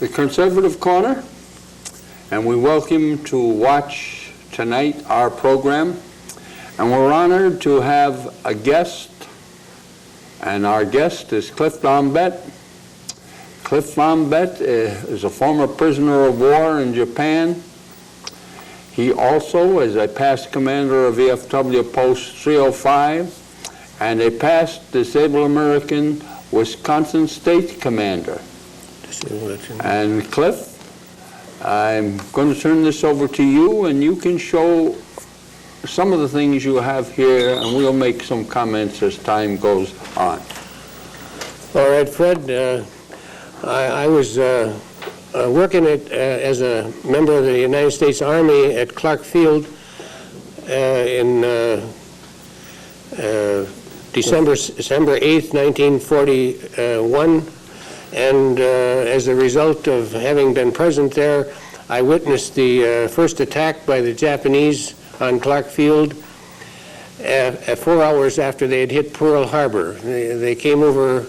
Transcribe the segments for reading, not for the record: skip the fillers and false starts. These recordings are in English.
the Conservative Corner, and we welcome you to watch tonight our program. And we're honored to have a guest, and our guest is Clifford Omtvedt. Clifford Omtvedt is a former prisoner of war in Japan. He also is a past commander of VFW Post 305 and a past disabled American Wisconsin State Commander. And Cliff, I'm going to turn this over to you, and you can show some of the things you have here, and we'll make some comments as time goes on. All right, Fred. I was working as a member of the United States Army at Clark Field in December 8th, 1941. And as a result of having been present there, I witnessed the first attack by the Japanese on Clark Field 4 hours after they had hit Pearl Harbor. They came over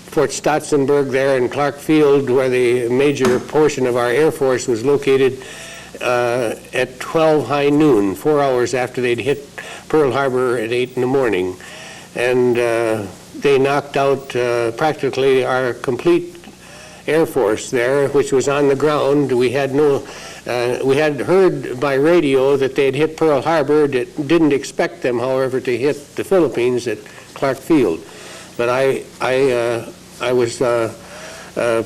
Fort Stotzenburg there in Clark Field, where the major portion of our Air Force was located, at 12 high noon, 4 hours after they'd hit Pearl Harbor at 8 in the morning. And they knocked out practically our complete Air Force there, which was on the ground. We had heard by radio that they'd hit Pearl Harbor. Didn't expect them, however, to hit the Philippines at Clark Field. But I was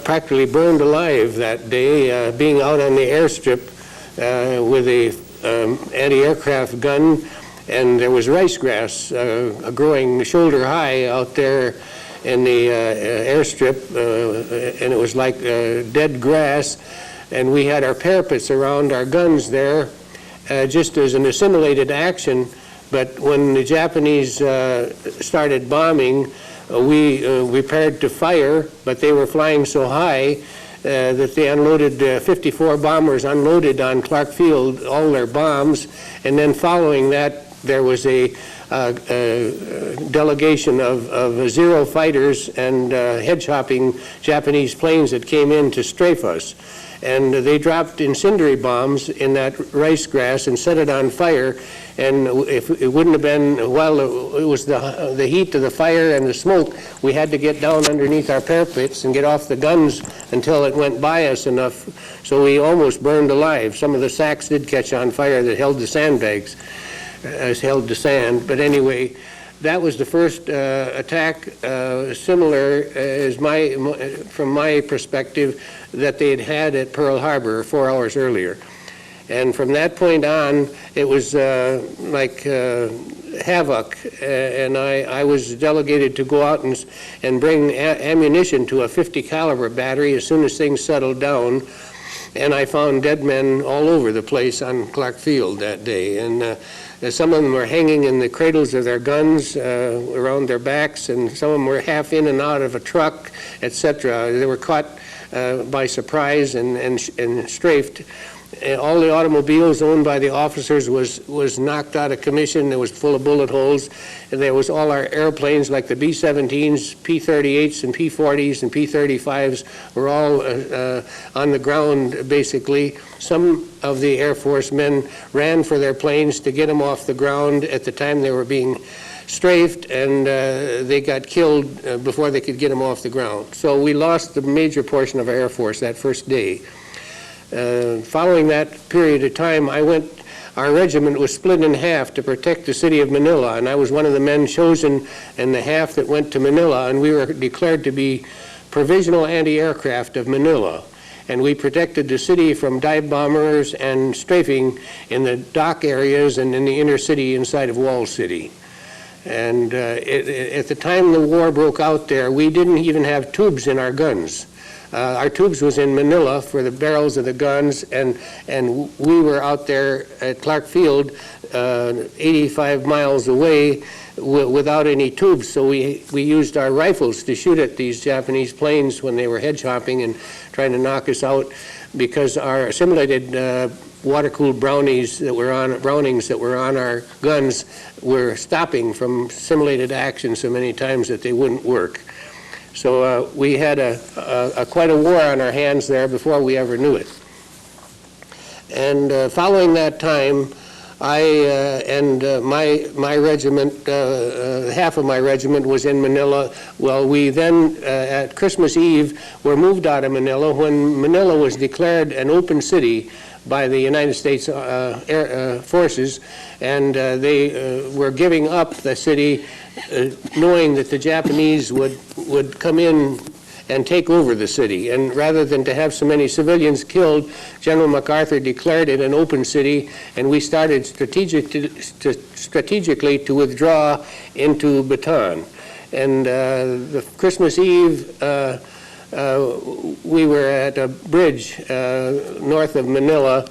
practically burned alive that day, being out on the airstrip with a anti-aircraft gun, and there was rice grass growing shoulder high out there in the airstrip, and it was like dead grass, and we had our parapets around our guns there just as an assimilated action. But when the Japanese started bombing, we prepared to fire, but they were flying so high that they unloaded, 54 bombers unloaded on Clark Field all their bombs, and then following that there was a delegation of Zero fighters and head-chopping Japanese planes that came in to strafe us. And they dropped incendiary bombs in that rice grass and set it on fire. And if it wouldn't have been, while it was the heat of the fire and the smoke, we had to get down underneath our parapets and get off the guns until it went by us enough. So we almost burned alive. Some of the sacks did catch on fire that held the sandbags, held the sand. But anyway, that was the first attack, similar as from my perspective, that they had at Pearl Harbor 4 hours earlier. And from that point on, it was like havoc, and I was delegated to go out and bring ammunition to a 50 caliber battery as soon as things settled down. And I found dead men all over the place on Clark Field that day. And some of them were hanging in the cradles of their guns around their backs, and some of them were half in and out of a truck, etc. They were caught by surprise and strafed. All the automobiles owned by the officers was knocked out of commission. It was full of bullet holes. And there was all our airplanes like the B-17s, P-38s, and P-40s, and P-35s were all on the ground, basically. Some of the Air Force men ran for their planes to get them off the ground at the time they were being strafed, and they got killed before they could get them off the ground. So we lost the major portion of our Air Force that first day. Following that period of time, our regiment was split in half to protect the city of Manila, and I was one of the men chosen in the half that went to Manila, and we were declared to be provisional anti-aircraft of Manila. And we protected the city from dive bombers and strafing in the dock areas and in the inner city inside of Wall City. And at the time the war broke out there, we didn't even have tubes in our guns. Our tubes was in Manila for the barrels of the guns, and we were out there at Clark Field, 85 miles away, without any tubes. So we used our rifles to shoot at these Japanese planes when they were head chopping and trying to knock us out, because our assimilated water-cooled Brownings that were on our guns were stopping from simulated action so many times that they wouldn't work. So we had quite a war on our hands there before we ever knew it. And following that time, I and my regiment, half of my regiment was in Manila. Well, we then, at Christmas Eve, were moved out of Manila when Manila was declared an open city by the United States Air Forces, and they were giving up the city, knowing that the Japanese would come in and take over the city. And rather than to have so many civilians killed, General MacArthur declared it an open city, and we started strategically to withdraw into Bataan. And the Christmas Eve, we were at a bridge north of Manila,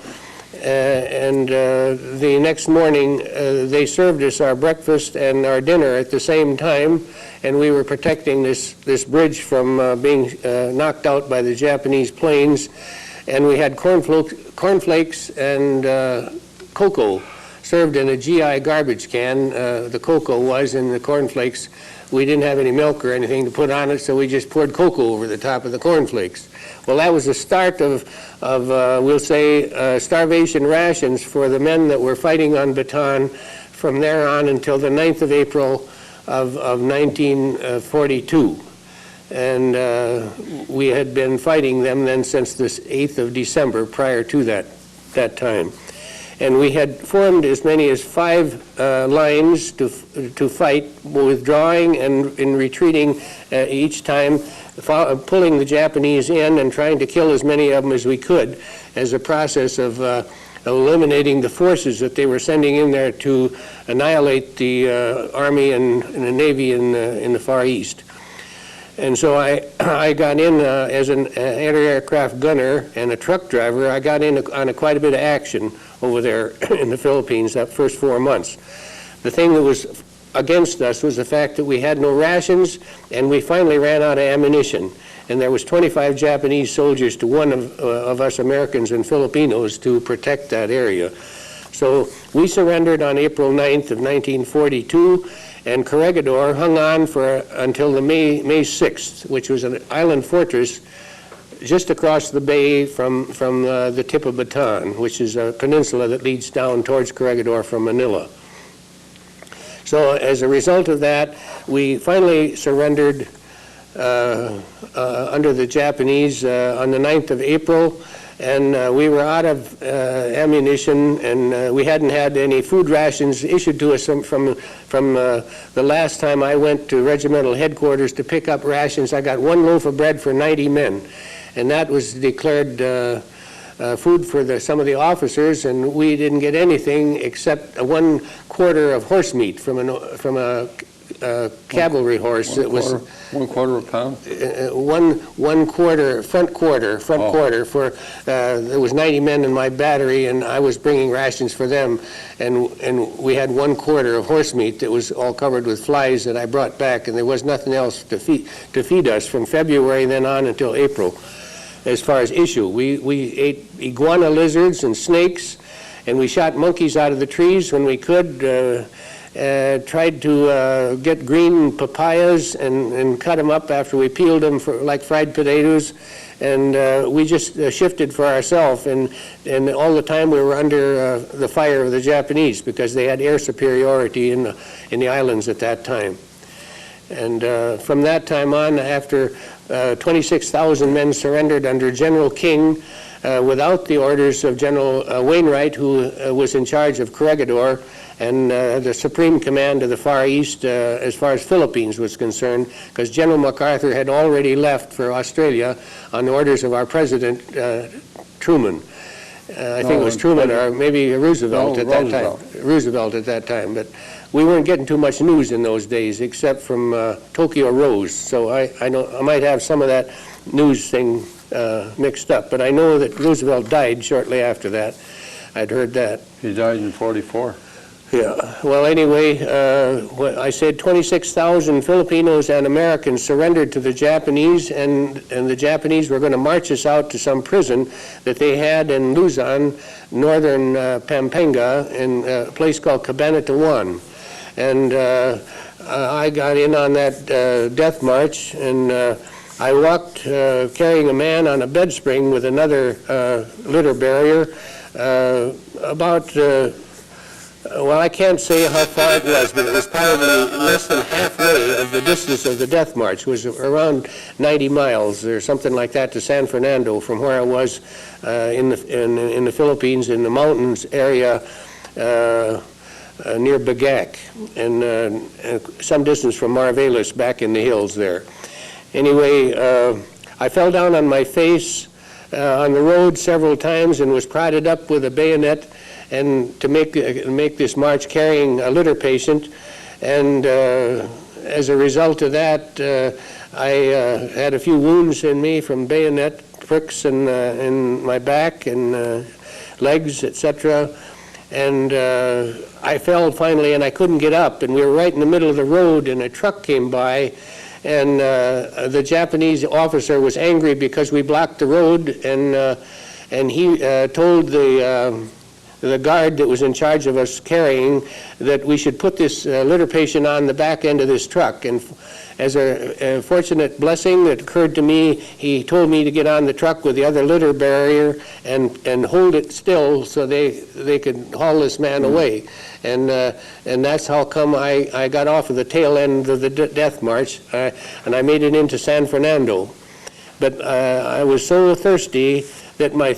and the next morning they served us our breakfast and our dinner at the same time, and we were protecting this bridge from being knocked out by the Japanese planes. And we had cornflakes and cocoa served in a GI garbage can. The cocoa was, and the cornflakes, we didn't have any milk or anything to put on it, so we just poured cocoa over the top of the cornflakes. Well, that was the start of we'll say, starvation rations for the men that were fighting on Bataan from there on until the 9th of April of 1942. And we had been fighting them then since the 8th of December prior to that time. And we had formed as many as 5 lines to fight, withdrawing and in retreating each time, pulling the Japanese in and trying to kill as many of them as we could as a process of eliminating the forces that they were sending in there to annihilate the Army and the Navy in the Far East. And so I got in as an anti-aircraft gunner and a truck driver. I got in on quite a bit of action over there in the Philippines that first 4 months. The thing that was against us was the fact that we had no rations, and we finally ran out of ammunition. And there was 25 Japanese soldiers to one of us Americans and Filipinos to protect that area. So we surrendered on April 9th of 1942, and Corregidor hung on until the May 6th, which was an island fortress just across the bay from the tip of Bataan, which is a peninsula that leads down towards Corregidor from Manila. So as a result of that, we finally surrendered under the Japanese on the 9th of April, and we were out of ammunition, and we hadn't had any food rations issued to us from the last time I went to regimental headquarters to pick up rations. I got 1 loaf of bread for 90 men, and that was declared food for some of the officers, and we didn't get anything except 1/4 of horse meat from a cavalry horse. It was 1/4 a pound. One quarter, front quarter for. There was 90 men in my battery, and I was bringing rations for them, and we had 1/4 of horse meat that was all covered with flies that I brought back, and there was nothing else to feed us from February then on until April. As far as issue, we ate iguana lizards and snakes, and we shot monkeys out of the trees when we could. Tried to get green papayas and cut them up after we peeled them like fried potatoes, and we just shifted for ourselves, and all the time we were under the fire of the Japanese because they had air superiority in the islands at that time. And from that time on, after 26,000 men surrendered under General King without the orders of General Wainwright, who was in charge of Corregidor, and the Supreme Command of the Far East as far as Philippines was concerned, because General MacArthur had already left for Australia on the orders of our President Truman. I think it was Truman or maybe Roosevelt at that time. Roosevelt at that time, but we weren't getting too much news in those days except from Tokyo Rose. So I know I might have some of that news thing mixed up, but I know that Roosevelt died shortly after that. I'd heard that. He died in 44. Yeah. Well, anyway, I said 26,000 Filipinos and Americans surrendered to the Japanese, and the Japanese were going to march us out to some prison that they had in Luzon, northern Pampanga, in a place called Cabanatuan. And I got in on that death march, and I walked carrying a man on a bed spring with another litter barrier about, well, I can't say how far it was, but it was probably less than halfway of the distance of the death march. It was around 90 miles or something like that to San Fernando from where I was in the Philippines, in the mountains area near Bagac, and some distance from Marvelis, back in the hills there. Anyway, I fell down on my face on the road several times and was prodded up with a bayonet and to make this march carrying a litter patient. And as a result of that, I had a few wounds in me from bayonet pricks in my back and legs, etc. And I fell finally, and I couldn't get up, and we were right in the middle of the road, and a truck came by, and the Japanese officer was angry because we blocked the road, and he told the guard that was in charge of us carrying that we should put this litter patient on the back end of this truck. And as a fortunate blessing that occurred to me, he told me to get on the truck with the other litter barrier and hold it still so they could haul this man away. And that's how come I got off of the tail end of the death march, and I made it into San Fernando. But I was so thirsty that my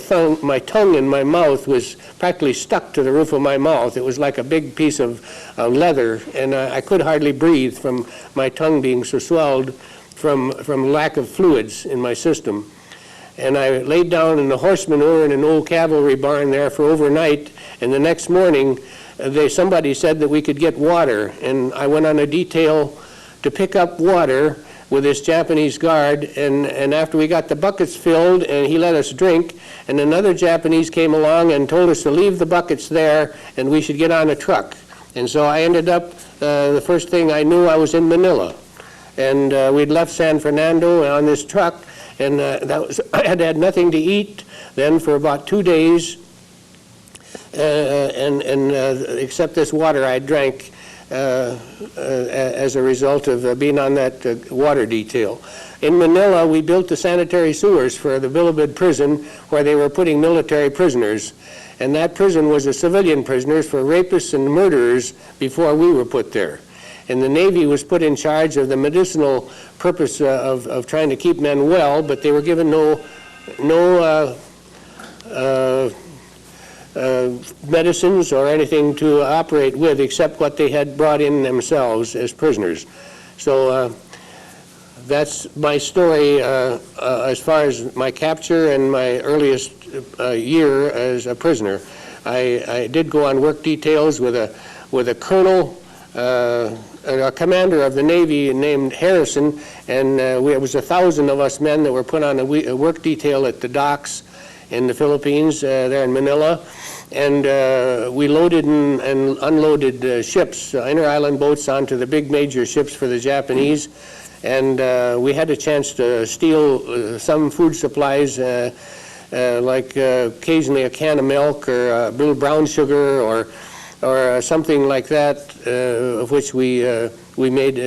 tongue in my mouth was practically stuck to the roof of my mouth. It was like a big piece of leather, and I could hardly breathe from my tongue being so swelled from lack of fluids in my system. And I laid down in the horse manure in an old cavalry barn there for overnight, and the next morning somebody said that we could get water, and I went on a detail to pick up water with this Japanese guard, and after we got the buckets filled and he let us drink, and another Japanese came along and told us to leave the buckets there and we should get on a truck. And so I ended up, the first thing I knew, I was in Manila. And we'd left San Fernando on this truck, and I had had nothing to eat then for about 2 days, except this water I drank as a result of being on that water detail. In Manila, we built the sanitary sewers for the Bilibid prison where they were putting military prisoners. And that prison was a civilian prisoners for rapists and murderers before we were put there. And the Navy was put in charge of the medicinal purpose of trying to keep men well, but they were given no medicines or anything to operate with except what they had brought in themselves as prisoners. So that's my story as far as my capture and my earliest year as a prisoner. I did go on work details with a colonel, a commander of the Navy named Harrison, and it was 1,000 of us men that were put on a work detail at the docks in the Philippines, there in Manila. And we loaded and unloaded ships, inter-island boats, onto the big major ships for the Japanese. And we had a chance to steal some food supplies, like occasionally a can of milk or a little brown sugar or something like that, of which we made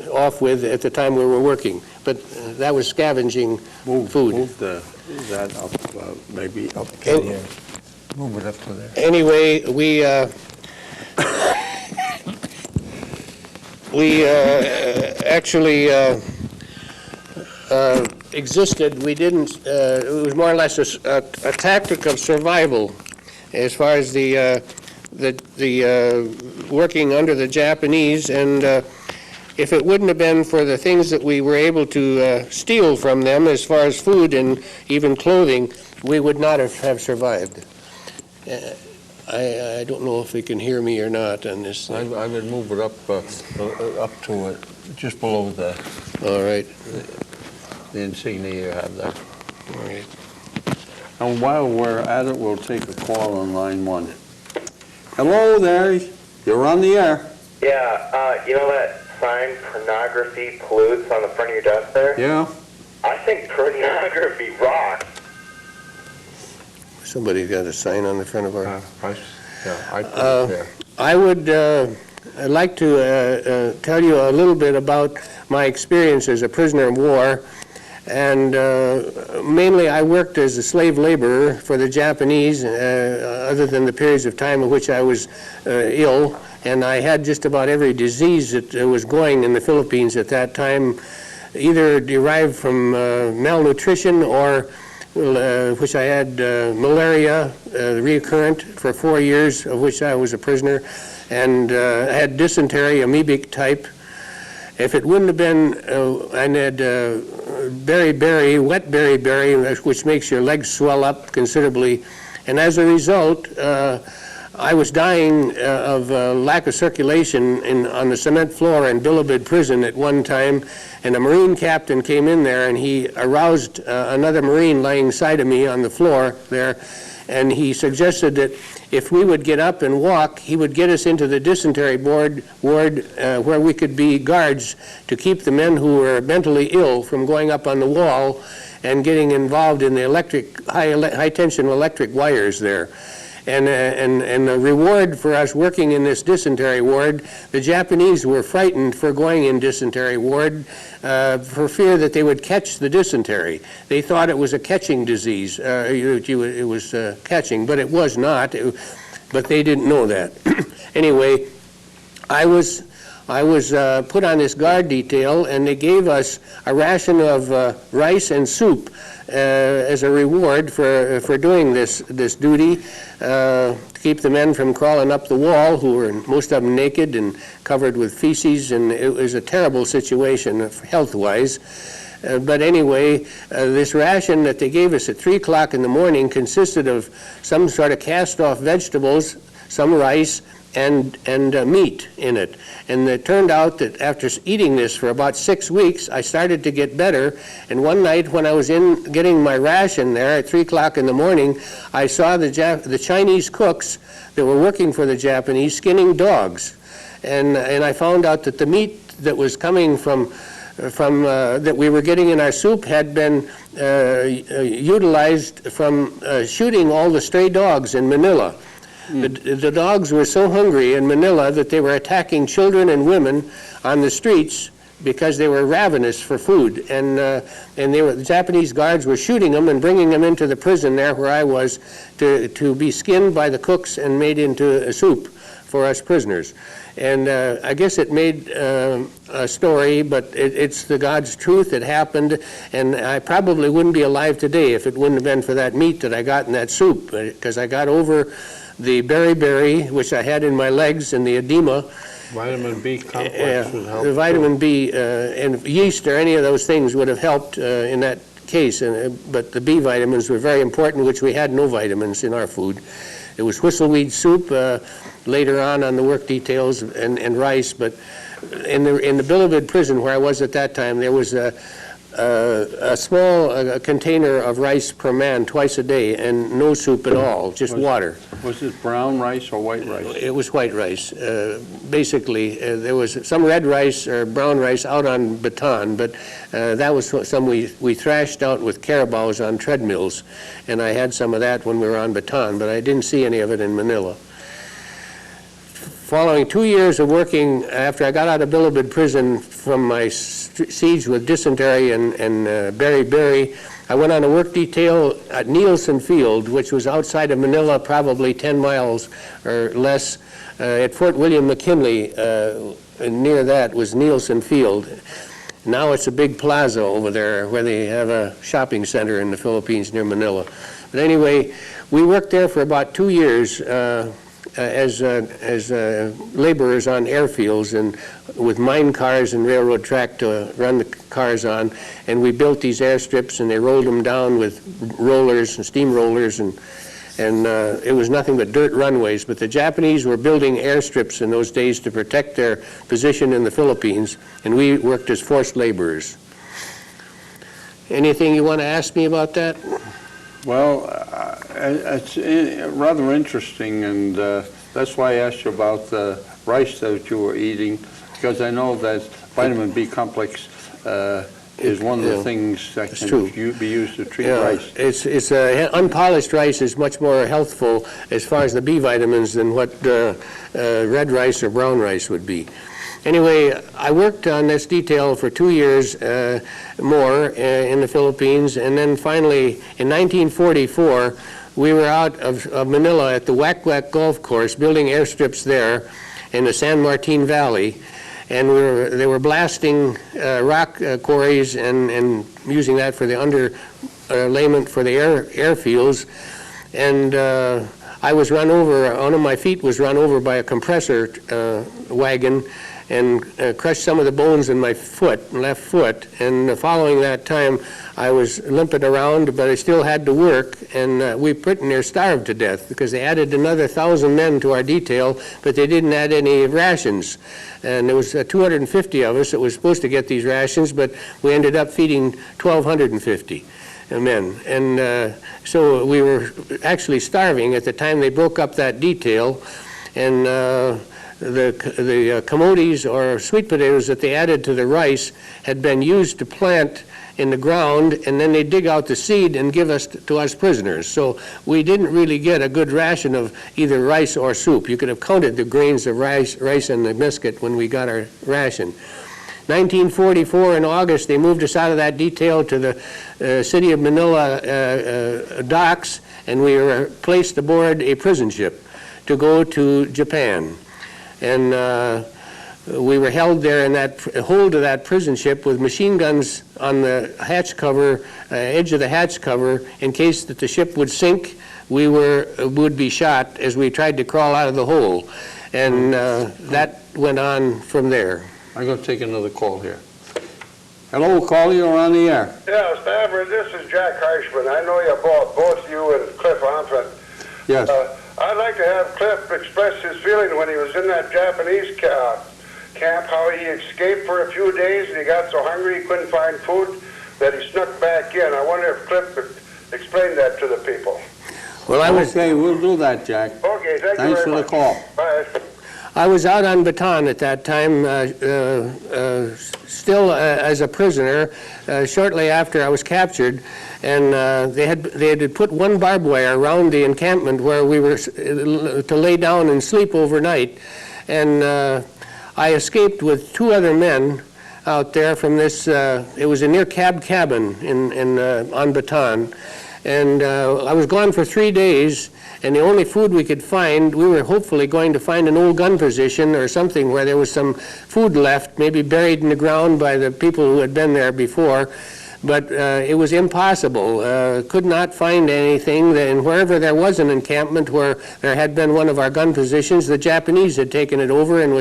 off with at the time we were working. But that was scavenging food. Move that up, maybe up to here. Move it up to there. Anyway, we actually existed. We didn't. It was more or less a tactic of survival, as far as the working under the Japanese. And if it wouldn't have been for the things that we were able to steal from them, as far as food and even clothing, we would not have survived. I don't know if they can hear me or not on this thing. I would move it up to it, just below the. All right. The insignia you have there. All right. And while we're at it, we'll take a call on line 1. Hello there. You're on the air. Yeah. You know that sign, pornography pollutes, on the front of your desk there? Yeah. I think pornography rocks. Somebody got a sign on the front of our... I put it there. I would like to tell you a little bit about my experience as a prisoner of war. And mainly I worked as a slave laborer for the Japanese, other than the periods of time in which I was ill. And I had just about every disease that was going in the Philippines at that time, either derived from malnutrition or which I had malaria, recurrent for 4 years, of which I was a prisoner, and I had dysentery, amoebic type. If it wouldn't have been, I had beriberi, wet beriberi, which makes your legs swell up considerably, and as a result, I was dying of lack of circulation on the cement floor in Bilibid prison at one time, and a Marine captain came in there and he aroused another Marine lying side of me on the floor there, and he suggested that if we would get up and walk, he would get us into the dysentery ward where we could be guards to keep the men who were mentally ill from going up on the wall and getting involved in the high tension electric wires there. And the reward for us working in this dysentery ward, the Japanese were frightened for going in dysentery ward for fear that they would catch the dysentery. They thought it was a catching disease. It was catching, but it was not. But they didn't know that. Anyway, I was put on this guard detail, and they gave us a ration of rice and soup as a reward for doing this duty, to keep the men from crawling up the wall, who were most of them naked and covered with feces, and it was a terrible situation health-wise. But anyway, this ration that they gave us at 3 o'clock in the morning consisted of some sort of cast-off vegetables, some rice, and meat in it. And it turned out that after eating this for about 6 weeks, I started to get better. And one night when I was getting my ration there at 3 o'clock in the morning, I saw the Chinese cooks that were working for the Japanese skinning dogs. And I found out that the meat that was coming from that we were getting in our soup had been utilized from shooting all the stray dogs in Manila. The dogs were so hungry in Manila that they were attacking children and women on the streets because they were ravenous for food, and the Japanese guards were shooting them and bringing them into the prison there where I was to be skinned by the cooks and made into a soup for us prisoners. And I guess it made a story, but it's the God's truth. It happened, and I probably wouldn't be alive today if it wouldn't have been for that meat that I got in that soup, because I got over the beriberi, which I had in my legs, and the edema. Vitamin B complex would help. The vitamin B and yeast or any of those things would have helped in that case, but the B vitamins were very important, which we had no vitamins in our food. It was whistleweed soup later on the work details and rice, but in the Bilibid prison where I was at that time, there was a small container of rice per man twice a day, and no soup at all, just water. Was it brown rice or white rice? It was white rice. Basically, there was some red rice or brown rice out on Bataan, but that was some we thrashed out with carabaos on treadmills, and I had some of that when we were on Bataan, but I didn't see any of it in Manila. Following 2 years of working, after I got out of Bilibid prison from my siege with dysentery and beriberi, I went on a work detail at Nielsen Field, which was outside of Manila, probably 10 miles or less, at Fort William McKinley. Near that was Nielsen Field. Now it's a big plaza over there where they have a shopping center in the Philippines near Manila. But anyway, we worked there for about 2 years as laborers on airfields and with mine cars and railroad track to run the cars on, and we built these airstrips, and they rolled them down with rollers and steam rollers, and it was nothing but dirt runways. But the Japanese were building airstrips in those days to protect their position in the Philippines, and we worked as forced laborers. Anything you want to ask me about that? Well, it's rather interesting, and that's why I asked you about the rice that you were eating, because I know that vitamin B complex is one of the things that can be used to treat rice. It's unpolished rice is much more healthful as far as the B vitamins than what red rice or brown rice would be. Anyway, I worked on this detail for 2 years more in the Philippines, and then finally, in 1944, we were out of Manila at the Wak Wak Golf Course, building airstrips there in the San Martin Valley, and they were blasting rock quarries and using that for the underlayment for the airfields, and I was run over, one of my feet was run over by a compressor wagon, and crushed some of the bones in my left foot. And following that time, I was limping around, but I still had to work, and we pretty near starved to death because they added another 1,000 men to our detail, but they didn't add any rations. And there was 250 of us that was supposed to get these rations, but we ended up feeding 1,250 men. And so we were actually starving at the time they broke up that detail, and the camotes or sweet potatoes that they added to the rice had been used to plant in the ground, and then they dig out the seed and give us to us prisoners. So we didn't really get a good ration of either rice or soup. You could have counted the grains of rice in the biscuit when we got our ration. 1944 in August, they moved us out of that detail to the city of Manila docks, and we were placed aboard a prison ship to go to Japan. And we were held there in that hold of that prison ship with machine guns on the hatch cover, edge of the hatch cover, in case that the ship would sink. We would be shot as we tried to crawl out of the hole, and that went on from there. I'm going to take another call here. Hello, caller, you're on the air. Yeah, Stanford, this is Jack Hirschman. I know you both you and Cliff Omtvedt. Yes. I'd like to have Cliff express his feeling when he was in that Japanese camp, how he escaped for a few days and he got so hungry he couldn't find food that he snuck back in. I wonder if Cliff could explain that to the people. Well, Okay, we'll do that, Jack. Okay, thank you Thanks very for the much. call. Bye. I was out on Bataan at that time, still as a prisoner, shortly after I was captured, and they had put one barbed wire around the encampment where we were to lay down and sleep overnight, and I escaped with 2 other men out there from this. It was a near cab cabin on Bataan, and I was gone for 3 days. And the only food we could find, we were hopefully going to find an old gun position or something where there was some food left, maybe buried in the ground by the people who had been there before. But it was impossible. Could not find anything. And wherever there was an encampment where there had been one of our gun positions, the Japanese had taken it over, and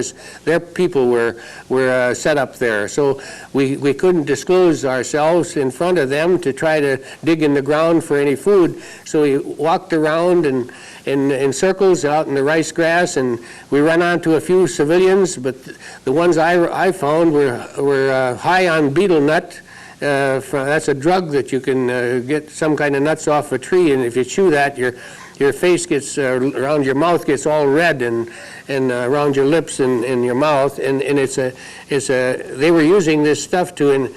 their people were set up there. So we couldn't disclose ourselves in front of them to try to dig in the ground for any food. So we walked around in circles out in the rice grass, and we ran onto a few civilians, but the ones I found were high on betel nut. That's a drug that you can get some kind of nuts off a tree, and if you chew that, your face gets around your mouth gets all red, and around your lips and your mouth, and they were using this stuff to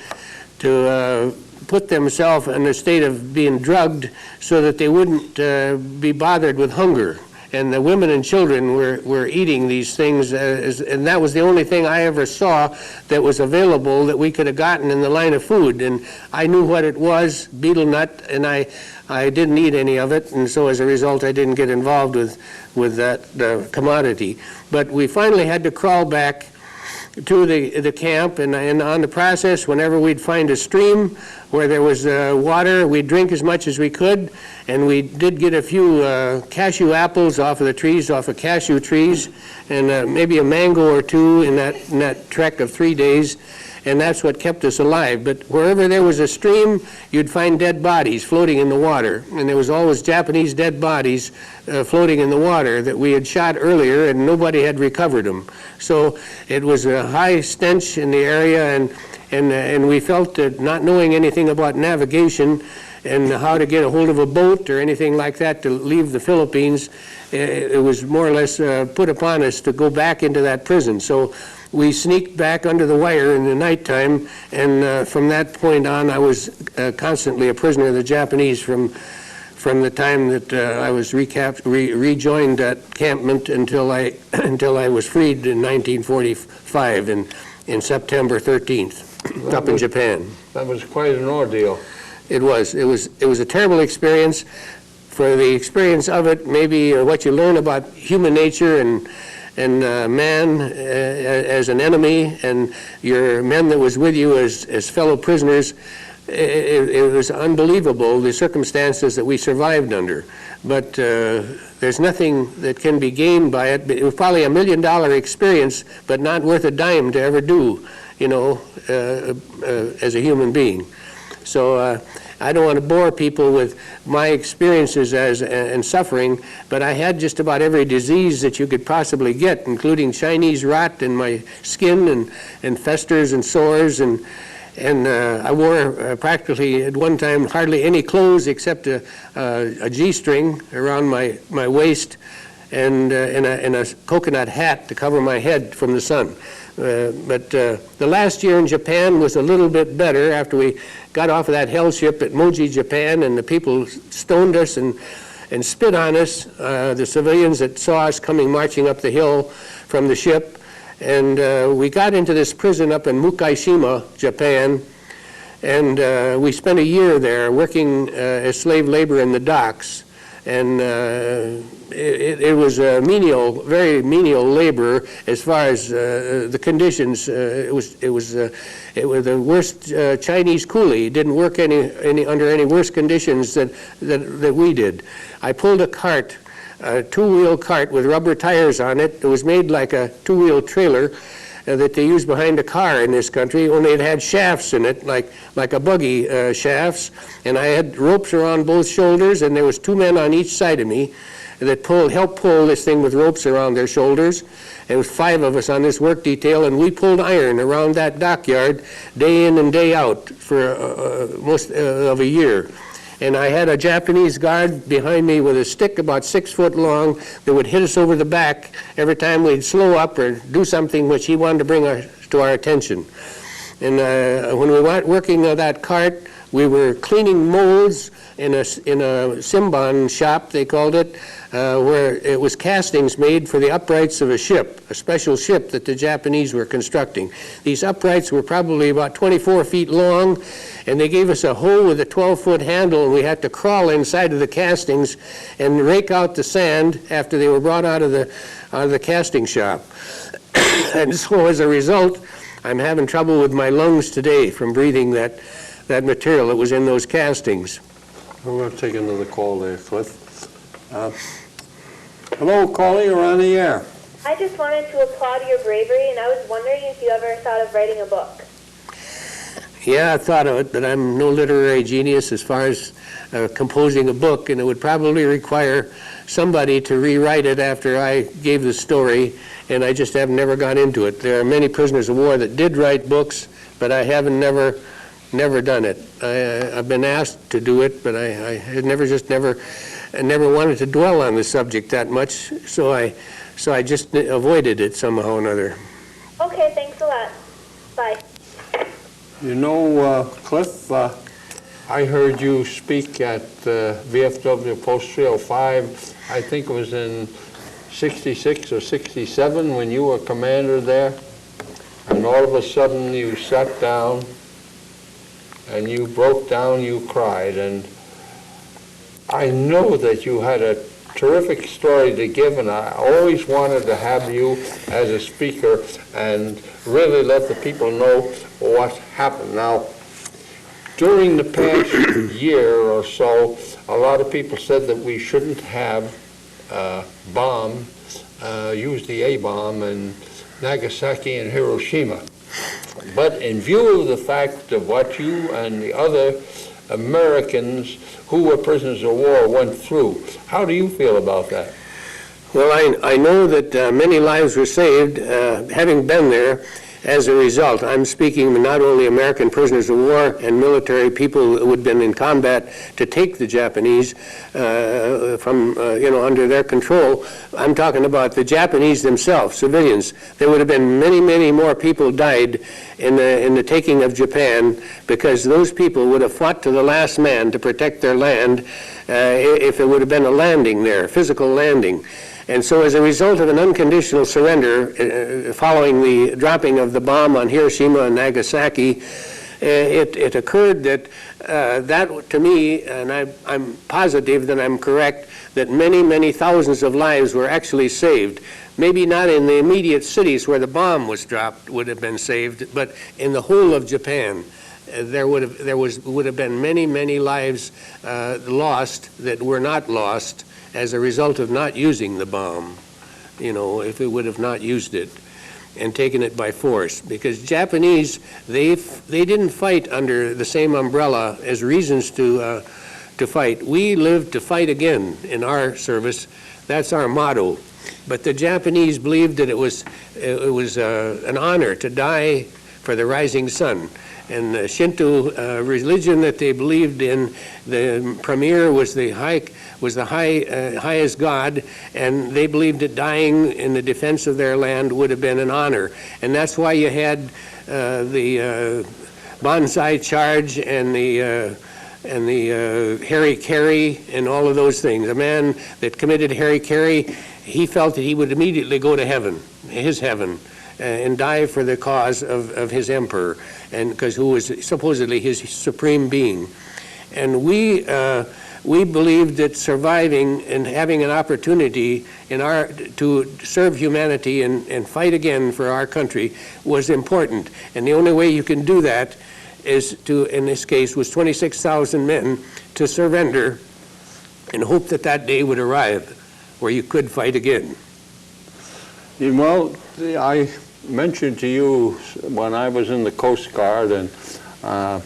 put themselves in a state of being drugged so that they wouldn't be bothered with hunger. And the women and children were eating these things, and that was the only thing I ever saw that was available that we could have gotten in the line of food. And I knew what it was, betel nut, and I didn't eat any of it, and so as a result I didn't get involved with that commodity. But we finally had to crawl back to the camp, and on the process, whenever we'd find a stream where there was water, we'd drink as much as we could, and we did get a few cashew apples off of the trees, off of cashew trees, and maybe a mango or 2 in that trek of 3 days, and that's what kept us alive. But wherever there was a stream, you'd find dead bodies floating in the water, and there was always Japanese dead bodies floating in the water that we had shot earlier, and nobody had recovered them. So it was a high stench in the area, and we felt that not knowing anything about navigation and how to get a hold of a boat or anything like that to leave the Philippines, it was more or less put upon us to go back into that prison. So we sneaked back under the wire in the nighttime, and from that point on I was constantly a prisoner of the Japanese from from the time that I was rejoined at campment until I was freed in 1945 in September 13th, up in Japan. That was quite an ordeal. It was a terrible experience. For the experience of it, maybe what you learn about human nature and man as an enemy, and your men that was with you as fellow prisoners, it was unbelievable, the circumstances that we survived under. But there's nothing that can be gained by it. It was probably $1 million experience, but not worth a dime to ever do, you know, as a human being. So I don't want to bore people with my experiences and suffering, but I had just about every disease that you could possibly get, including Chinese rot in my skin and festers and sores, and I wore practically at one time hardly any clothes except a G-string around my waist and a coconut hat to cover my head from the sun. But the last year in Japan was a little bit better after we got off of that hell ship at Moji, Japan, and the people stoned us and spit on us, the civilians that saw us coming marching up the hill from the ship. And we got into this prison up in Mukaishima, Japan, and we spent a year there working as slave labor in the docks. And it was a menial, very menial labor as far as the conditions. It was the worst Chinese coolie. Didn't work under any worse conditions that we did. I pulled a cart, a two-wheel cart with rubber tires on it. It was made like a two-wheel trailer that they use behind a car in this country, only it had shafts in it, like a buggy shafts, and I had ropes around both shoulders, and there was two men on each side of me that helped pull this thing with ropes around their shoulders. There was 5 of us on this work detail, and we pulled iron around that dockyard day in and day out for most of a year. And I had a Japanese guard behind me with a stick about 6 foot long that would hit us over the back every time we'd slow up or do something which he wanted to bring to our attention. And when we went working that cart, we were cleaning molds in a Simban shop, they called it, where it was castings made for the uprights of a ship, a special ship that the Japanese were constructing. These uprights were probably about 24 feet long, and they gave us a hoe with a 12-foot handle, and we had to crawl inside of the castings and rake out the sand after they were brought out of the casting shop. And so as a result, I'm having trouble with my lungs today from breathing that material that was in those castings. We're going to take another call there, Cliff. Hello, caller, you're on the air. I just wanted to applaud your bravery, and I was wondering if you ever thought of writing a book. Yeah, I thought of it, but I'm no literary genius as far as composing a book, and it would probably require somebody to rewrite it after I gave the story, and I just have never got into it. There are many prisoners of war that did write books, but I haven't never done it. I've been asked to do it, but I had never wanted to dwell on the subject that much, so I just avoided it somehow or another. Okay, thanks a lot. Bye. You know, Cliff, I heard you speak at VFW Post 305, I think it was in 66 or 67 when you were commander there, and all of a sudden you sat down and you broke down, you cried, and I know that you had a terrific story to give, and I always wanted to have you as a speaker and really let the people know what happened. Now, during the past year or so, a lot of people said that we shouldn't have use the A-bomb in Nagasaki and Hiroshima. But in view of the fact of what you and the other Americans who were prisoners of war went through, how do you feel about that? Well, I know that many lives were saved, having been there, as a result. I'm speaking not only American prisoners of war and military people who had been in combat to take the Japanese from, under their control. I'm talking about the Japanese themselves, civilians. There would have been many, many more people died in the taking of Japan, because those people would have fought to the last man to protect their land if it would have been a landing there, physical landing. And so as a result of an unconditional surrender following the dropping of the bomb on Hiroshima and Nagasaki, it occurred that that, to me, and I'm positive that I'm correct, that many, many thousands of lives were actually saved. Maybe not in the immediate cities where the bomb was dropped would have been saved, but in the whole of Japan. There would have been many, many lives lost that were not lost as a result of not using the bomb, if it would have not used it and taken it by force. Because Japanese, they didn't fight under the same umbrella as reasons to fight. We live to fight again in our service. That's our motto. But the Japanese believed that it was an honor to die for the rising sun. And the Shinto religion that they believed in, the premier was the highest god, and they believed that dying in the defense of their land would have been an honor. And that's why you had the Banzai charge and the Harry and all of those things. A man that committed Harry, he felt that he would immediately go to heaven, his heaven, and die for the cause of his emperor, and because who was supposedly his supreme being. And we believed that surviving and having an opportunity to serve humanity and fight again for our country was important. And the only way you can do that is to, in this case, was 26,000 men to surrender and hope that that day would arrive where you could fight again. Well, I mentioned to you when I was in the Coast Guard, and I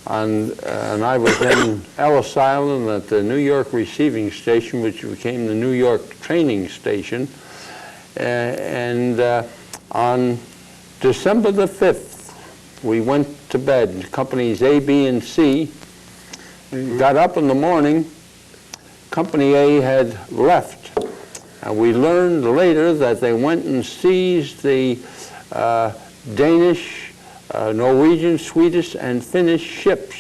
was in Ellis Island at the New York Receiving Station, which became the New York Training Station, and on December the 5th, we went to bed, companies A, B, and C. Got up in the morning, Company A had left. And we learned later that they went and seized the Danish, Norwegian, Swedish, and Finnish ships.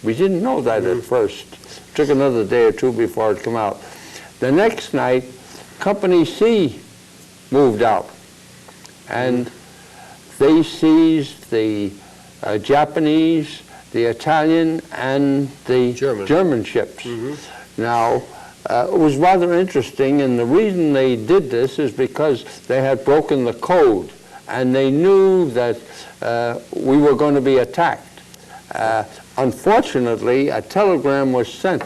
We didn't know that at first. It took another day or two before it came out. The next night, Company C moved out. And they seized the Japanese, the Italian, and the German ships. Now, it was rather interesting, and the reason they did this is because they had broken the code, and they knew that we were going to be attacked. Unfortunately, a telegram was sent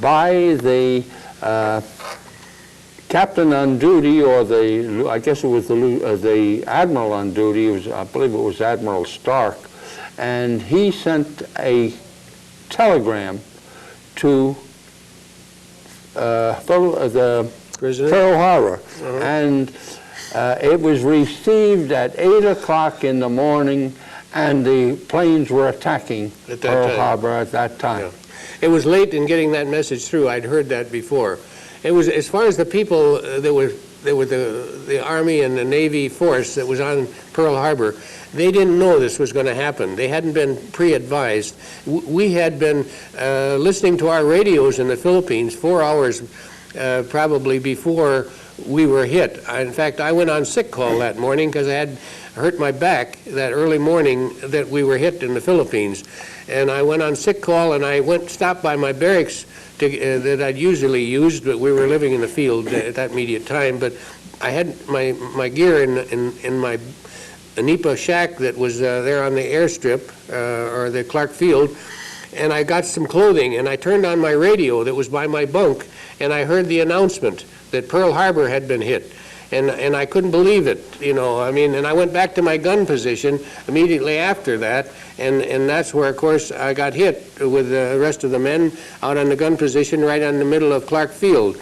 by the captain on duty, or I guess it was the admiral on duty. I believe it was Admiral Stark, and he sent a telegram to Pearl Harbor, and it was received at 8 o'clock in the morning, and the planes were attacking Pearl Harbor at that time. Yeah. It was late in getting that message through. I'd heard that before. It was, as far as the people, there were the Army and the Navy force that was on Pearl Harbor. They didn't know this was going to happen. They hadn't been pre-advised. We had been listening to our radios in the Philippines 4 hours probably before we were hit. In fact, I went on sick call that morning because I had hurt my back that early morning that we were hit in the Philippines. And I went on sick call, and I stopped by my barracks that I'd usually used, but we were living in the field at that immediate time. But I had my gear in my Nipa shack that was there on the airstrip, or the Clark Field, and I got some clothing, and I turned on my radio that was by my bunk, and I heard the announcement that Pearl Harbor had been hit. And I couldn't believe it, you know. I mean, and I went back to my gun position immediately after that, And that's where, of course, I got hit with the rest of the men out on the gun position right on the middle of Clark Field,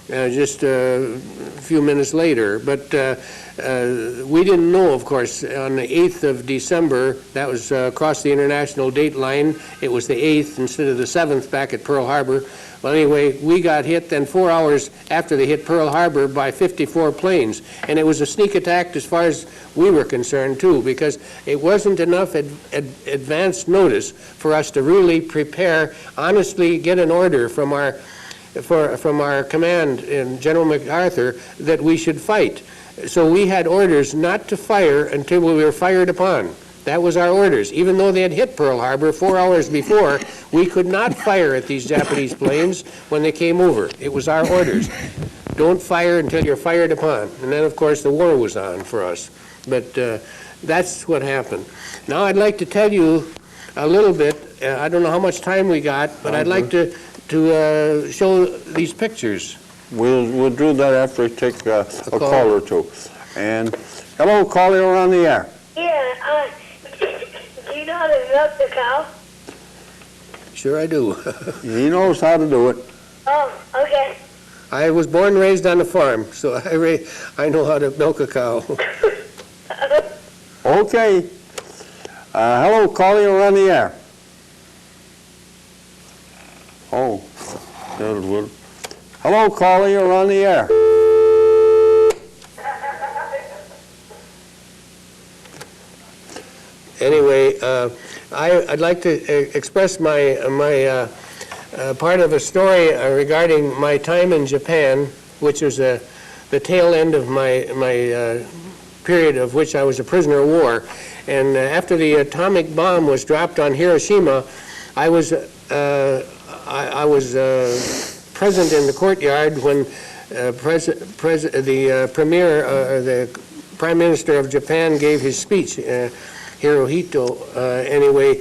just a few minutes later. But we didn't know, of course, on the 8th of December, that was across the international date line, it was the 8th instead of the 7th back at Pearl Harbor. Well, anyway, we got hit then 4 hours after they hit Pearl Harbor by 54 planes. And it was a sneak attack as far as we were concerned, too, because it wasn't enough advance notice for us to really prepare, honestly get an order from our command in General MacArthur that we should fight. So we had orders not to fire until we were fired upon. That was our orders. Even though they had hit Pearl Harbor 4 hours before, we could not fire at these Japanese planes when they came over. It was our orders. Don't fire until you're fired upon. And then, of course, the war was on for us. But that's what happened. Now I'd like to tell you a little bit. I don't know how much time we got, but I'd like to show these pictures. We'll do that after we take a call or two. And hello, caller, you're on the air. Yeah, do you know how to milk the cow? Sure I do. He knows how to do it. Oh, okay. I was born and raised on a farm, so I know how to milk a cow. Okay. Hello, caller, you're on the air. Oh, that would. Hello, caller, you're on the air. Anyway, I'd like to express my part of a story regarding my time in Japan, which was the tail end of my period of which I was a prisoner of war. And after the atomic bomb was dropped on Hiroshima, I was present in the courtyard when the Prime Minister of Japan gave his speech. Hirohito, anyway,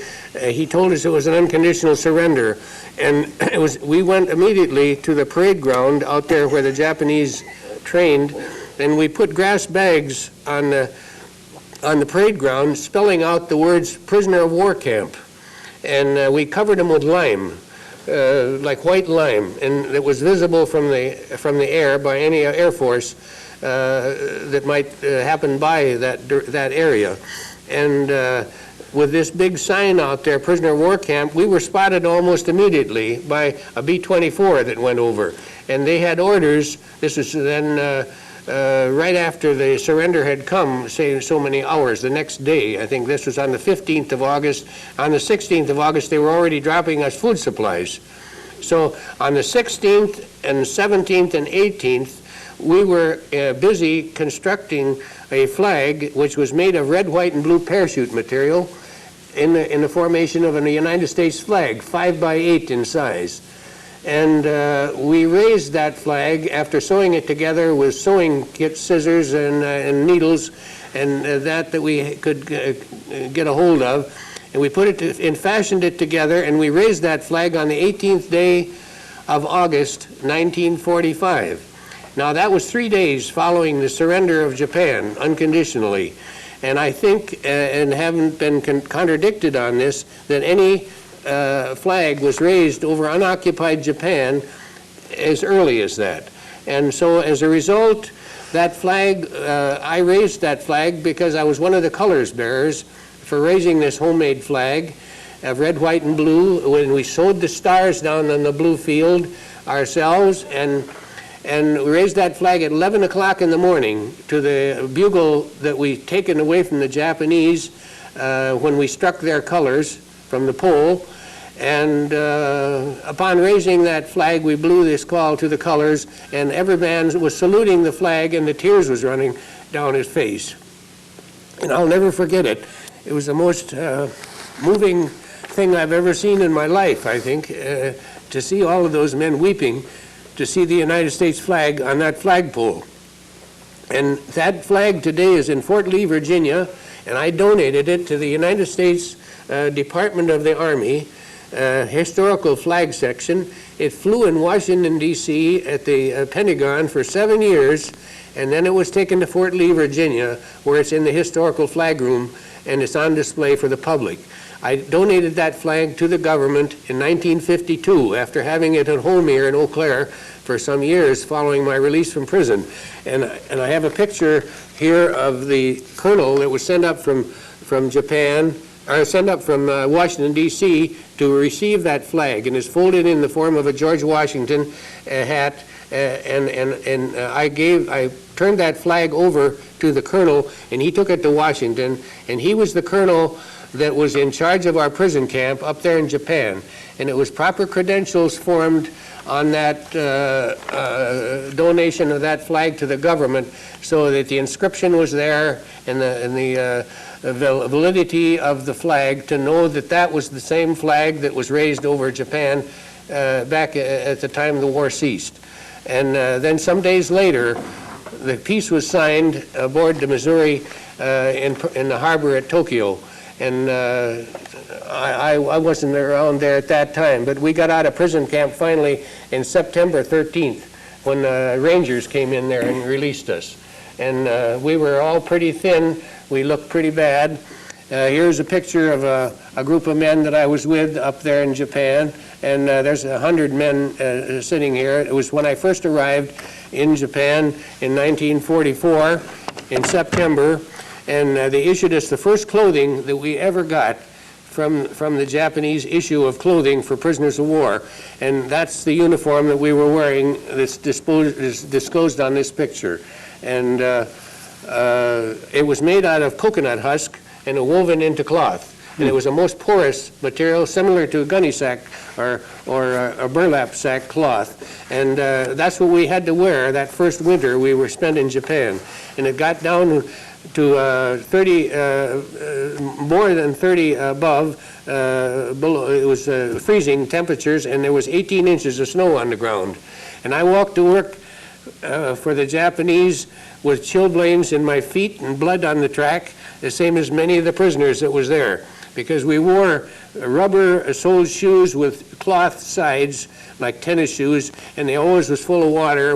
he told us it was an unconditional surrender. And we went immediately to the parade ground out there where the Japanese trained, and we put grass bags on the parade ground spelling out the words prisoner of war camp. And we covered them with lime, like white lime, and it was visible from the air by any Air Force that might happen by that area. And with this big sign out there, prisoner of war camp, we were spotted almost immediately by a B-24 that went over. And they had orders, this was then right after the surrender had come, say so many hours, the next day. I think this was on the 15th of August. On the 16th of August, they were already dropping us food supplies. So on the 16th and 17th and 18th, we were busy constructing a flag which was made of red, white, and blue parachute material in the formation of a United States flag, 5 by 8 in size. And we raised that flag after sewing it together with sewing kit, scissors, and needles, and that we could get a hold of. And we put it and fashioned it together, and we raised that flag on the 18th day of August, 1945. Now, that was 3 days following the surrender of Japan, unconditionally. And I think, and haven't been contradicted on this, that any flag was raised over unoccupied Japan as early as that. And so, as a result, that flag, I raised that flag because I was one of the colors bearers for raising this homemade flag of red, white, and blue, when we sewed the stars down on the blue field ourselves, and we raised that flag at 11 o'clock in the morning to the bugle that we'd taken away from the Japanese when we struck their colors from the pole. And upon raising that flag, we blew this call to the colors, and every man was saluting the flag, and the tears was running down his face. And I'll never forget it. It was the most moving thing I've ever seen in my life, I think, to see all of those men weeping to see the United States flag on that flagpole. And that flag today is in Fort Lee, Virginia, and I donated it to the United States Department of the Army Historical Flag Section. It flew in Washington, D.C. at the Pentagon for 7 years, and then it was taken to Fort Lee, Virginia, where it's in the Historical Flag Room, and it's on display for the public. I donated that flag to the government in 1952 after having it at home here in Eau Claire for some years following my release from prison. And I have a picture here of the colonel that was sent up from Japan, or sent up from Washington, D.C. to receive that flag, and is folded in the form of a George Washington hat. I turned that flag over to the colonel, and he took it to Washington, and he was the colonel that was in charge of our prison camp up there in Japan. And it was proper credentials formed on that donation of that flag to the government, so that the inscription was there and the validity of the flag, to know that that was the same flag that was raised over Japan back at the time the war ceased. And then some days later, the peace was signed aboard the Missouri in the harbor at Tokyo. And I wasn't around there at that time, but we got out of prison camp finally in September 13th, when Rangers came in there and released us. And we were all pretty thin. We looked pretty bad. Here's a picture of a group of men that I was with up there in Japan. And there's 100 men sitting here. It was when I first arrived in Japan in 1944 in September. And they issued us the first clothing that we ever got from the Japanese issue of clothing for prisoners of war. And that's the uniform that we were wearing that's disclosed on this picture. And it was made out of coconut husk and woven into cloth. And it was a most porous material, similar to a gunny sack or a burlap sack cloth. And that's what we had to wear that first winter we were spent in Japan. And it got down to more than 30 above, below. It was freezing temperatures, and there was 18 inches of snow on the ground. And I walked to work for the Japanese with chilblains in my feet and blood on the track, the same as many of the prisoners that was there, because we wore rubber-soled shoes with cloth sides, like tennis shoes, and they always was full of water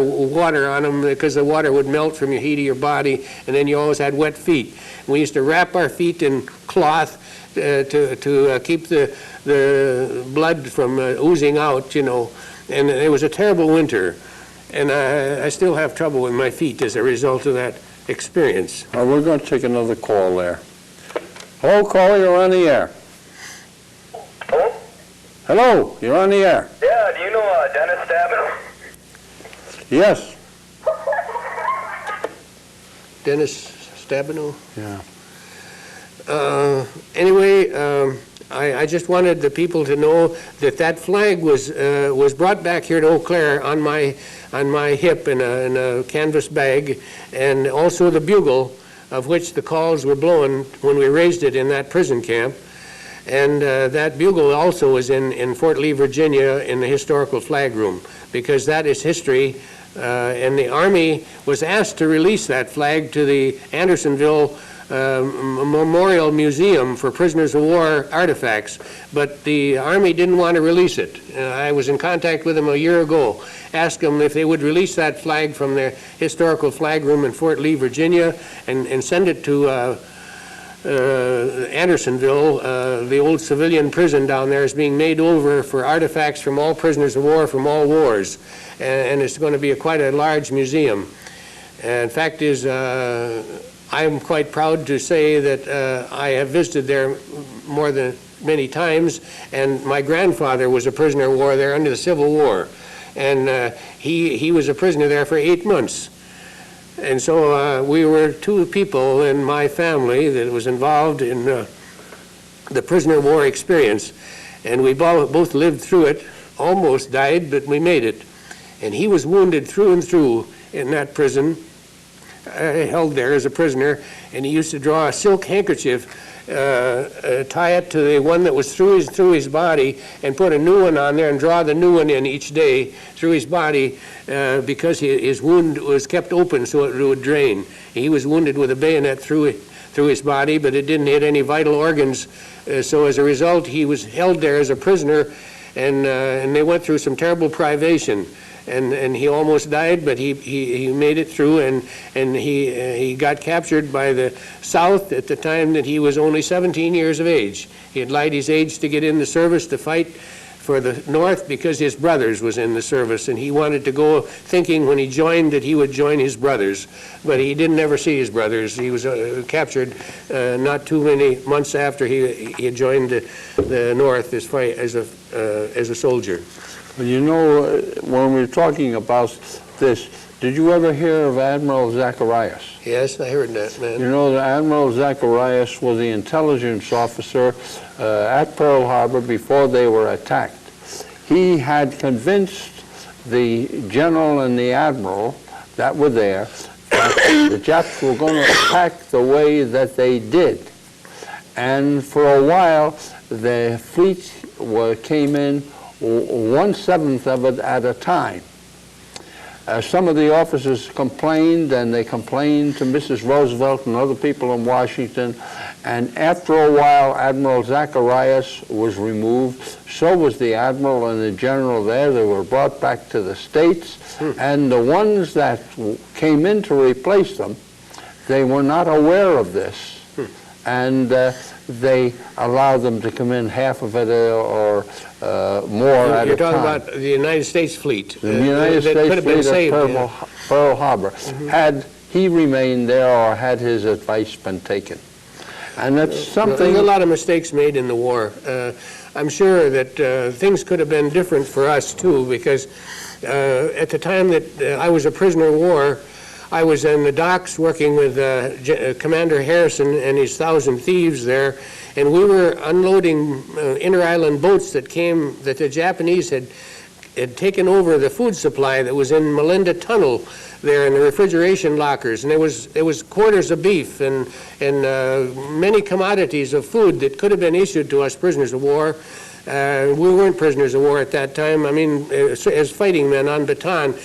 on them, because the water would melt from your heat of your body, and then you always had wet feet. We used to wrap our feet in cloth to keep the blood from oozing out, you know, and it was a terrible winter. And I still have trouble with my feet as a result of that experience. Well, we're going to take another call there. Hello, caller, you're on the air. Hello? Hello, you're on the air. Yeah, do you know Dennis Stabenow? Yes. Dennis Stabenow? Yeah. Anyway, I just wanted the people to know that that flag was brought back here to Eau Claire on my hip in a canvas bag, and also the bugle, of which the calls were blown when we raised it in that prison camp. And that bugle also was in Fort Lee, Virginia, in the historical flag room, because that is history. And the Army was asked to release that flag to the Andersonville Memorial Museum for prisoners of war artifacts, but the Army didn't want to release it. I was in contact with them a year ago, asked them if they would release that flag from their historical flag room in Fort Lee, Virginia, and send it to Andersonville. The old civilian prison down there is being made over for artifacts from all prisoners of war from all wars, and it's going to be quite a large museum. And fact is, I'm quite proud to say that I have visited there more than many times, and my grandfather was a prisoner of war there under the Civil War, and he was a prisoner there for 8 months. And so we were two people in my family that was involved in the prisoner of war experience, and we both lived through it, almost died, but we made it. And he was wounded through and through in that prison, held there as a prisoner, and he used to draw a silk handkerchief, tie it to the one that was through his body, and put a new one on there and draw the new one in each day through his body, because his wound was kept open so it would drain. He was wounded with a bayonet through his body, but it didn't hit any vital organs, so as a result he was held there as a prisoner, and they went through some terrible privation. And he almost died, but he made it through, and he got captured by the South at the time that he was only 17 years of age. He had lied his age to get in the service to fight for the North because his brothers was in the service, and he wanted to go thinking when he joined that he would join his brothers, but he didn't ever see his brothers. He was captured not too many months after he had joined the North as a soldier. Well, you know, when we're talking about this, did you ever hear of Admiral Zacharias? Yes, I heard that, man. You know, Admiral Zacharias was the intelligence officer at Pearl Harbor before they were attacked. He had convinced the general and the admiral that were there that the Japs were going to attack the way that they did. And for a while, the fleet came in 1/7 of it at a time. Some of the officers complained, and they complained to Mrs. Roosevelt and other people in Washington, and after a while Admiral Zacharias was removed. So was the admiral and the general there. They were brought back to the States, and the ones that came in to replace them, they were not aware of this, and they allowed them to come in half of it or more at a time. You're talking about the United States fleet. The United States fleet at Pearl Harbor. Had he remained there or had his advice been taken? And that's something... There's a lot of mistakes made in the war. I'm sure that things could have been different for us, too, because at the time that I was a prisoner of war, I was in the docks working with Commander Harrison and his 1,000 thieves there, and we were unloading inter-island boats that the Japanese had taken over the food supply that was in Melinda Tunnel there in the refrigeration lockers, and there was quarters of beef and many commodities of food that could have been issued to us prisoners of war. We weren't prisoners of war at that time. I mean, as fighting men on Bataan,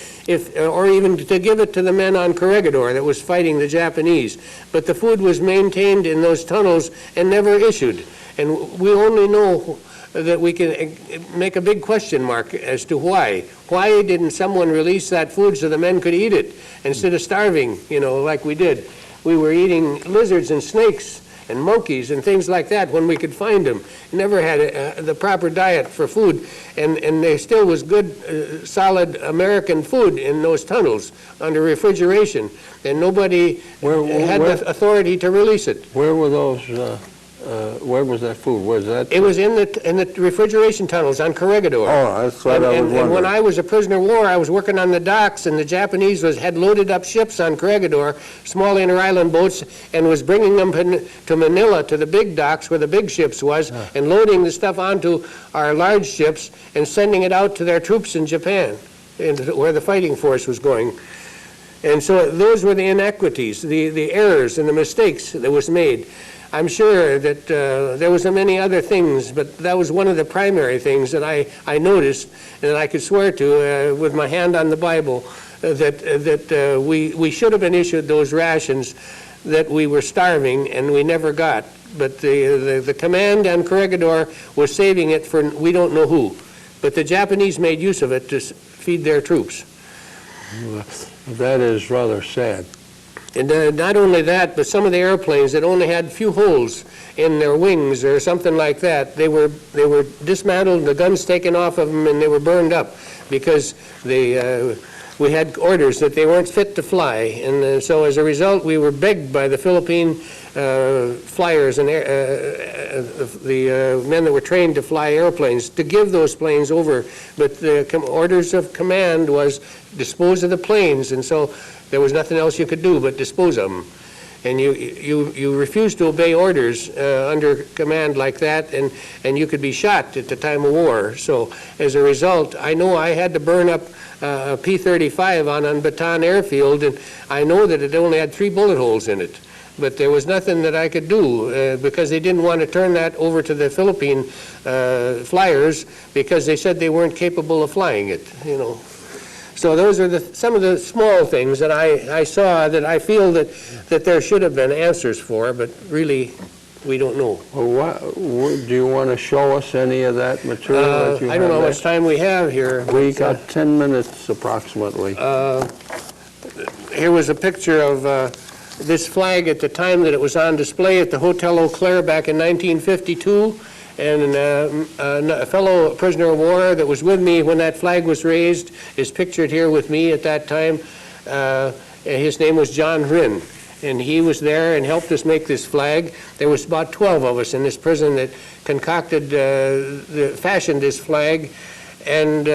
or even to give it to the men on Corregidor that was fighting the Japanese. But the food was maintained in those tunnels and never issued. And we only know that we can make a big question mark as to why. Why didn't someone release that food so the men could eat it instead of starving, like we did? We were eating lizards and snakes and monkeys and things like that when we could find them. Never had the proper diet for food, and there still was good, solid American food in those tunnels under refrigeration, and nobody had the authority to release it. Where were those? Where was that food? Was that? It was in the refrigeration tunnels on Corregidor. Oh, that's what I was wondering. And when I was a prisoner of war, I was working on the docks, and the Japanese had loaded up ships on Corregidor, small inter-island boats, and was bringing them to Manila, to the big docks where the big ships was, and loading the stuff onto our large ships and sending it out to their troops in Japan, where the fighting force was going. And so those were the inequities, the errors and the mistakes that was made. I'm sure that there was many other things, but that was one of the primary things that I noticed and that I could swear to with my hand on the Bible, that we should have been issued those rations that we were starving and we never got. But the command on Corregidor was saving it for we don't know who. But the Japanese made use of it to feed their troops. That is rather sad. And not only that, but some of the airplanes that only had few holes in their wings or something like that, they were dismantled, the guns taken off of them, and they were burned up because we had orders that they weren't fit to fly. And so as a result, we were begged by the Philippine flyers and the men that were trained to fly airplanes to give those planes over. But the orders of command was dispose of the planes, and so there was nothing else you could do but dispose of them. And you refused to obey orders under command like that, and you could be shot at the time of war. So as a result, I know I had to burn up a P-35 on Bataan airfield, and I know that it only had 3 bullet holes in it. But there was nothing that I could do because they didn't want to turn that over to the Philippine flyers because they said they weren't capable of flying it, So those are some of the small things that I saw that I feel that there should have been answers for, but really We don't know. Well, do you want to show us any of that material that you I don't know how have much time we have here. there? We got 10 minutes approximately. Here was a picture of this flag at the time that it was on display at the Hotel Eau Claire back in 1952. And a fellow prisoner of war that was with me when that flag was raised is pictured here with me at that time. His name was John Rinn, and he was there and helped us make this flag. There was about 12 of us in this prison that concocted, fashioned this flag, and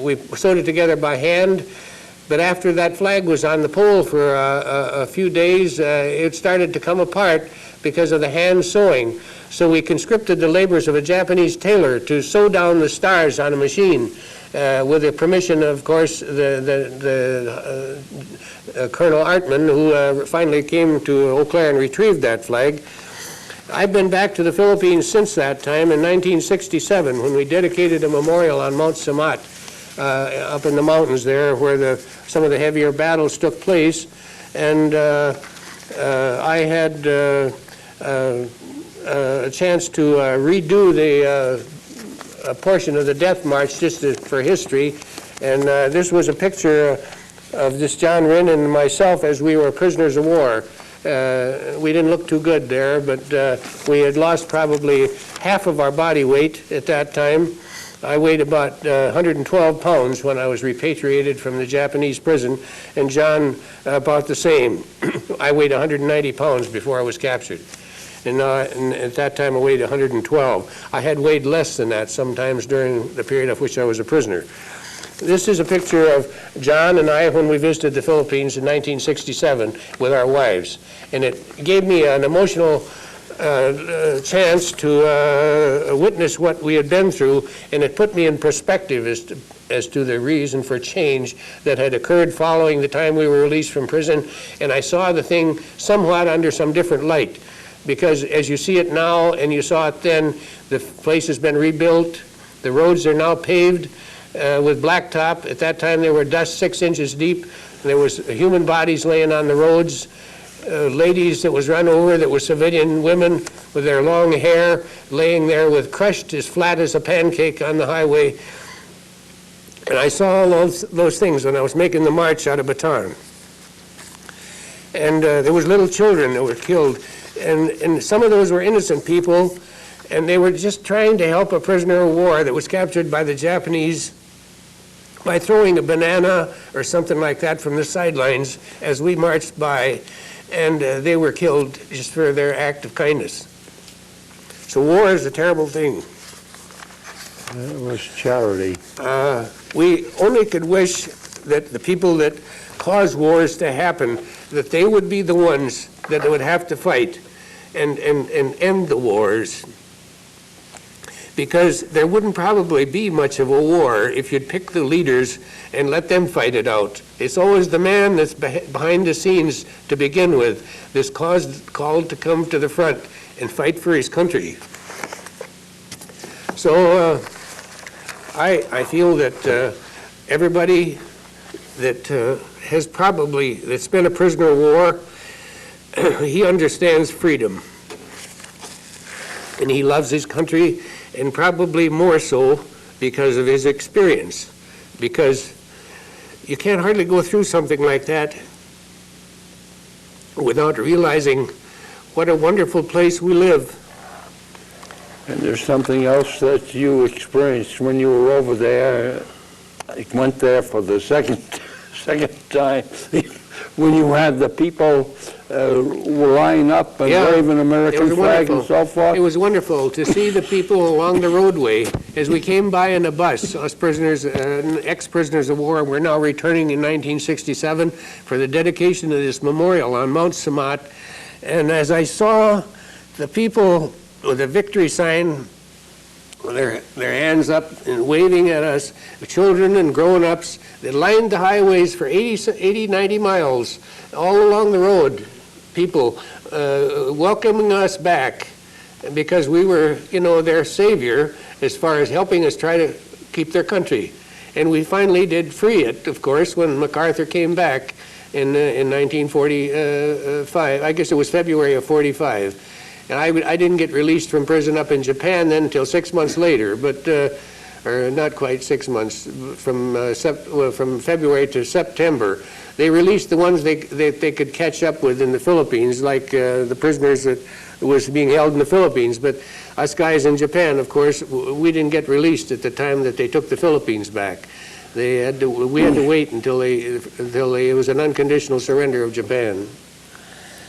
we sewed it together by hand. But after that flag was on the pole for a few days, it started to come apart because of the hand sewing. So we conscripted the labors of a Japanese tailor to sew down the stars on a machine, with the permission, of course, Colonel Artman, who finally came to Eau Claire and retrieved that flag. I've been back to the Philippines since that time in 1967 when we dedicated a memorial on Mount Samat up in the mountains there where some of the heavier battles took place. And I had a chance to redo a portion of the Death March just for history. And this was a picture of this John Rinn and myself as we were prisoners of war. We didn't look too good there, but we had lost probably half of our body weight at that time. I weighed about 112 pounds when I was repatriated from the Japanese prison, and John about the same. I weighed 190 pounds before I was captured. And at that time I weighed 112. I had weighed less than that sometimes during the period of which I was a prisoner. This is a picture of John and I when we visited the Philippines in 1967 with our wives. And it gave me an emotional chance to witness what we had been through, and it put me in perspective as to the reason for change that had occurred following the time we were released from prison. And I saw the thing somewhat under some different light. Because as you see it now and you saw it then, the place has been rebuilt. The roads are now paved with blacktop. At that time, there were dust 6 inches deep. There was human bodies laying on the roads, ladies that was run over that were civilian women with their long hair laying there with crushed as flat as a pancake on the highway. And I saw all those things when I was making the march out of Bataan. And there was little children that were killed. And some of those were innocent people, and they were just trying to help a prisoner of war that was captured by the Japanese by throwing a banana or something like that from the sidelines as we marched by, and they were killed just for their act of kindness. So war is a terrible thing. It was charity. We only could wish that the people that cause wars to happen, that they would be the ones that would have to fight and end the wars, because there wouldn't probably be much of a war if you'd pick the leaders and let them fight it out. It's always the man that's behind the scenes to begin with that's called to come to the front and fight for his country. So I feel that everybody that that's been a prisoner of war, he understands freedom, and he loves his country, and probably more so because of his experience, because you can't hardly go through something like that without realizing what a wonderful place we live. And there's something else that you experienced when you were over there. I went there for the second time. When you had the people line up and wave an American flag and so forth. It was wonderful to see the people along the roadway as we came by in a bus. Us prisoners, ex-prisoners of war, were now returning in 1967 for the dedication of this memorial on Mount Samat. And as I saw the people with a victory sign, their hands up and waving at us, children and grown-ups that lined the highways for 80, 90 miles all along the road, people welcoming us back because we were, their savior as far as helping us try to keep their country. And we finally did free it, of course, when MacArthur came back in 1945. I guess it was February of 45. And I didn't get released from prison up in Japan then until 6 months later, but or not quite 6 months, from February to September. They released the ones they could catch up with in the Philippines, like the prisoners that was being held in the Philippines. But us guys in Japan, of course, we didn't get released at the time that they took the Philippines back. We had to wait until it was an unconditional surrender of Japan.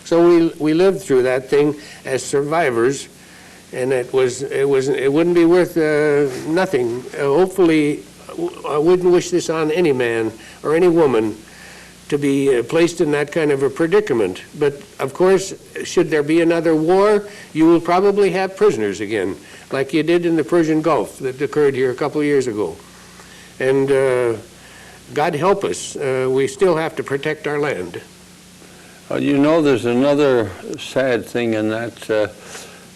So we lived through that thing as survivors, and it wouldn't be worth nothing. Hopefully, I wouldn't wish this on any man or any woman to be placed in that kind of a predicament. But of course, should there be another war, you will probably have prisoners again, like you did in the Persian Gulf that occurred here a couple of years ago. And God help us, we still have to protect our land. You know, there's another sad thing in that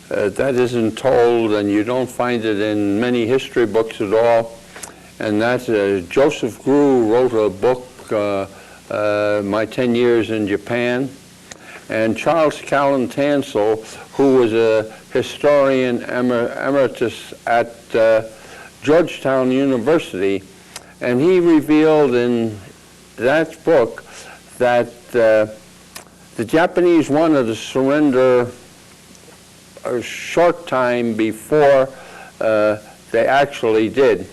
that isn't told, and you don't find it in many history books at all, and that's Joseph Grew wrote a book, My 10 Years in Japan, and Charles Callan Tansel, who was a historian emeritus at Georgetown University, and he revealed in that book that the Japanese wanted to surrender a short time before they actually did.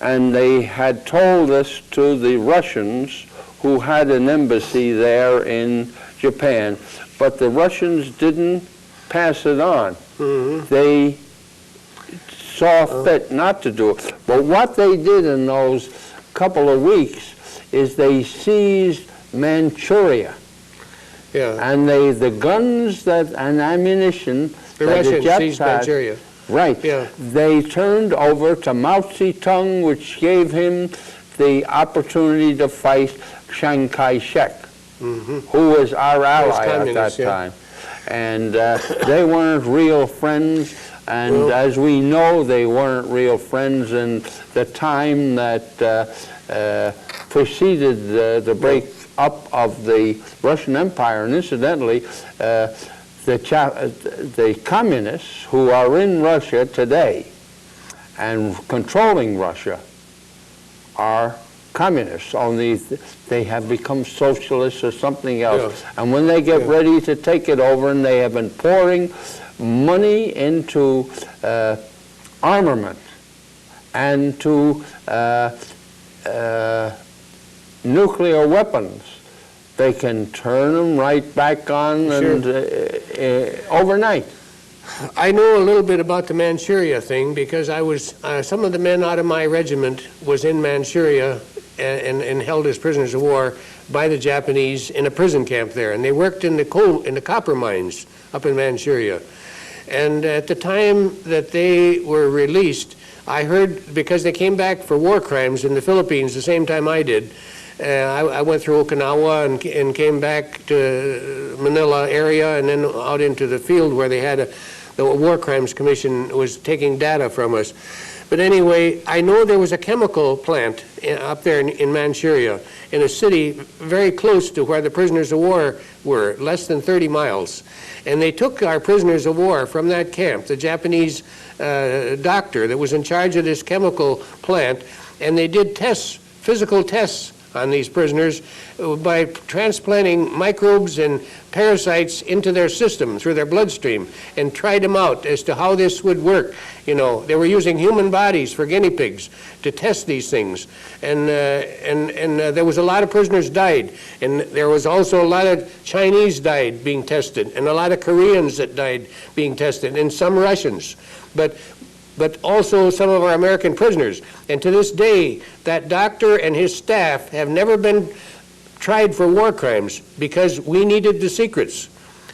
And they had told this to the Russians, who had an embassy there in Japan, but the Russians didn't pass it on. Mm-hmm. They saw fit not to do it. But what they did in those couple of weeks is they seized Manchuria. Yeah. And the guns and ammunition the that Russians the Japs seized had, Manchuria. right, Yeah. they turned over to Mao Zedong, which gave him the opportunity to fight Chiang Kai-shek, mm-hmm. who was our ally at that time. And they weren't real friends, and as we know, they weren't real friends in the time that preceded the break up of the Russian Empire. And incidentally, the communists who are in Russia today and controlling Russia are communists, only they have become socialists or something else. Yeah. And when they get ready to take it over, and they have been pouring money into armament and to nuclear weapons, they can turn them right back on and overnight. I know a little bit about the Manchuria thing because I was, some of the men out of my regiment was in Manchuria and held as prisoners of war by the Japanese in a prison camp there. And they worked in the copper mines up in Manchuria. And at the time that they were released, I heard, because they came back for war crimes in the Philippines the same time I did, I went through Okinawa and came back to Manila area and then out into the field where they had the War Crimes Commission was taking data from us. But anyway, I know there was a chemical plant up there in Manchuria, in a city very close to where the prisoners of war were, less than 30 miles. And they took our prisoners of war from that camp, the Japanese doctor that was in charge of this chemical plant, and they did tests, physical tests on these prisoners by transplanting microbes and parasites into their system through their bloodstream and tried them out as to how this would work. You know, they were using human bodies for guinea pigs to test these things. And there was a lot of prisoners died. And there was also a lot of Chinese died being tested and a lot of Koreans that died being tested and some Russians. But also some of our American prisoners. And to this day, that doctor and his staff have never been tried for war crimes because we needed the secrets.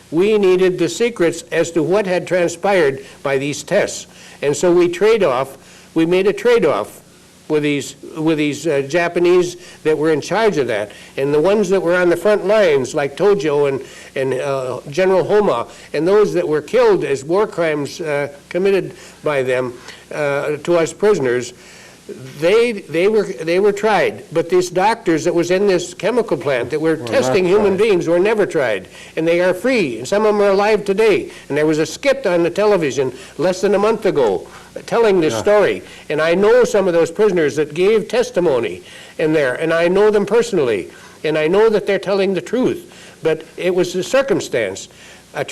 We needed the secrets as to what had transpired by these tests. And so we made a trade-off with these Japanese that were in charge of that. And the ones that were on the front lines, like Tojo and General Homa, and those that were killed as war crimes committed by them to us prisoners, They were tried, but these doctors that was in this chemical plant that were testing human beings were never tried, and they are free, and some of them are alive today. And there was a skit on the television less than a month ago telling this story, and I know some of those prisoners that gave testimony in there, and I know them personally, and I know that they're telling the truth, but it was a circumstance. A